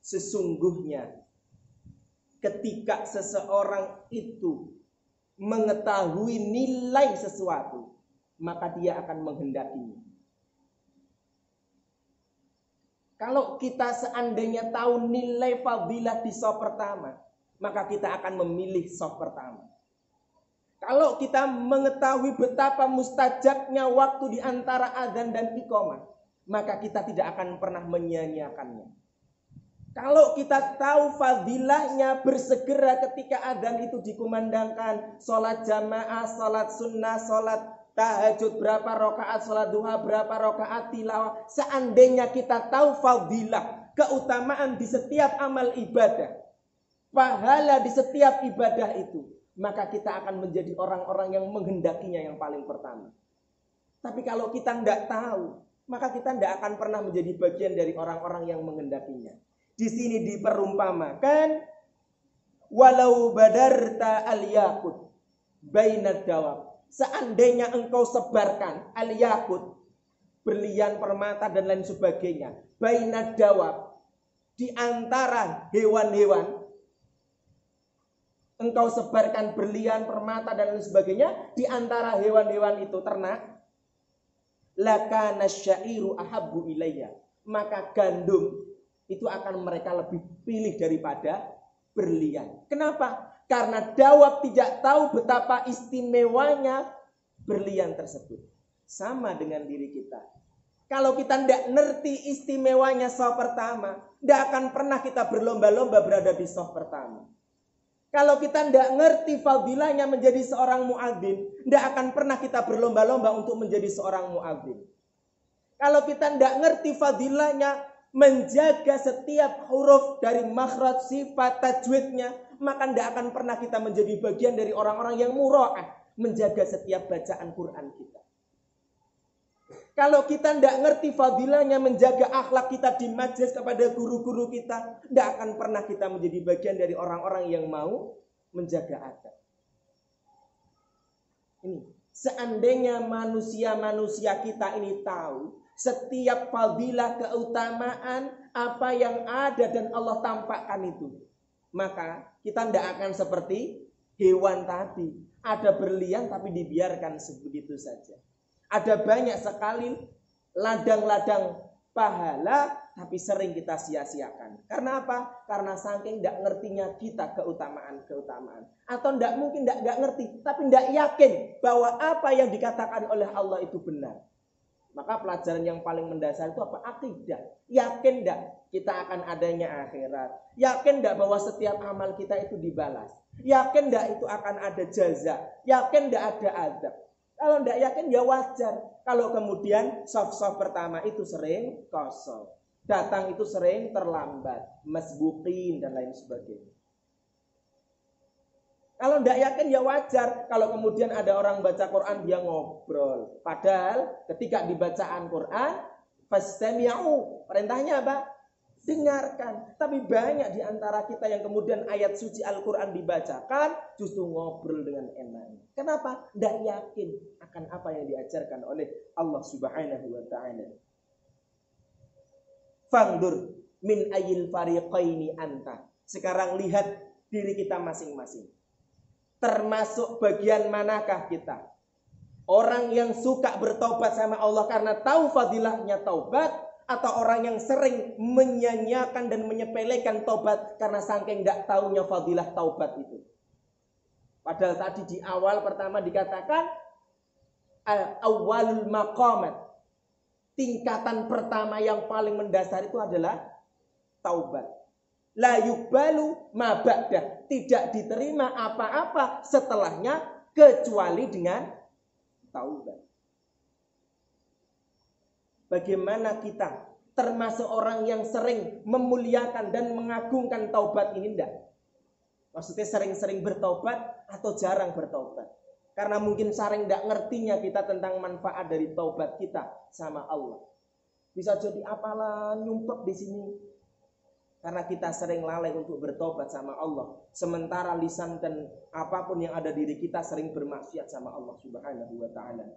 Sesungguhnya ketika seseorang itu mengetahui nilai sesuatu, maka dia akan menghendakinya. Kalau kita seandainya tahu nilai fadilah di shaf pertama, maka kita akan memilih shaf pertama. Kalau kita mengetahui betapa mustajabnya waktu di antara azan dan iqamah, maka kita tidak akan pernah menyia-nyiakannya. Kalau kita tahu fadilahnya bersegera ketika azan itu dikumandangkan, sholat jamaah, sholat sunnah, sholat tahajud berapa rakaat, sholat duha berapa rakaat, tilawah. Seandainya kita tahu fadilah, keutamaan di setiap amal ibadah, pahala di setiap ibadah itu, maka kita akan menjadi orang-orang yang menghendakinya yang paling pertama. Tapi kalau kita tidak tahu, maka kita tidak akan pernah menjadi bagian dari orang-orang yang menghendakinya. Di sini diperumpamakan, walau badarta al-yakut bainad dawab. Seandainya engkau sebarkan al-yakut, berlian, permata dan lain sebagainya, bainad dawab, di antara hewan-hewan, engkau sebarkan berlian, permata dan lain sebagainya di antara hewan-hewan itu, ternak, lakana syairu ahabbu ilayya, maka gandum itu akan mereka lebih pilih daripada berlian. Kenapa? Karena dawab tidak tahu betapa istimewanya berlian tersebut. Sama dengan diri kita. Kalau kita tidak ngerti istimewanya shaf pertama, tidak akan pernah kita berlomba-lomba berada di shaf pertama. Kalau kita tidak ngerti fadilahnya menjadi seorang muadzin, tidak akan pernah kita berlomba-lomba untuk menjadi seorang muadzin. Kalau kita tidak ngerti fadilahnya menjaga setiap huruf dari makhraj, sifat, tajwidnya, maka tidak akan pernah kita menjadi bagian dari orang-orang yang mura'ah, menjaga setiap bacaan Quran kita. Kalau kita tidak ngerti fadilahnya menjaga akhlak kita di majlis kepada guru-guru kita, tidak akan pernah kita menjadi bagian dari orang-orang yang mau menjaga adab. Ini, seandainya manusia-manusia kita ini tahu setiap fadilah, keutamaan, apa yang ada dan Allah tampakkan itu, maka kita tidak akan seperti hewan tadi. Ada berlian tapi dibiarkan sebegitu saja. Ada banyak sekali ladang-ladang pahala tapi sering kita sia-siakan. Karena apa? Karena saking tidak ngertinya kita keutamaan-keutamaan. Atau tidak mungkin tidak ngerti, tapi tidak yakin bahwa apa yang dikatakan oleh Allah itu benar. Maka pelajaran yang paling mendasar itu apa? Akidah. Yakin tidak kita akan adanya akhirat? Yakin tidak bahwa setiap amal kita itu dibalas? Yakin tidak itu akan ada jaza? Yakin tidak ada azab? Kalau tidak yakin ya wajar. Kalau kemudian shaf-shaf pertama itu sering kosong, datang itu sering terlambat, masbuqin dan lain sebagainya. Kalau tidak yakin ya wajar. Kalau kemudian ada orang baca Quran dia ngobrol. Padahal ketika dibacaan Quran, fastami'u, perintahnya apa? Dengarkan. Tapi banyak di antara kita yang kemudian ayat suci Al-Quran dibacakan justru ngobrol dengan enaknya. Kenapa? Tidak yakin akan apa yang diajarkan oleh Allah Subhanahu wa ta'ala. Fangdur min ayil fariqaini anta. Sekarang lihat diri kita masing-masing. Termasuk bagian manakah kita? Orang yang suka bertobat sama Allah karena tahu fadilahnya taubat, atau orang yang sering menyanyiakan dan menyepelekan taubat karena saking tidak tahunya fadilah taubat itu? Padahal tadi di awal pertama dikatakan awalul maqamat, tingkatan pertama yang paling mendasar itu adalah taubat. La yuqbalu ma ba'dah, tidak diterima apa-apa setelahnya kecuali dengan taubat. Bagaimana kita termasuk orang yang sering memuliakan dan mengagungkan taubat ini enggak? Maksudnya sering-sering bertaubat atau jarang bertaubat? Karena mungkin sering enggak ngertinya kita tentang manfaat dari taubat kita sama Allah. Bisa jadi apalah nyumpet di sini. Karena kita sering lalai untuk bertobat sama Allah. Sementara lisan dan apapun yang ada diri kita sering bermaksiat sama Allah Subhanahu wa ta'ala.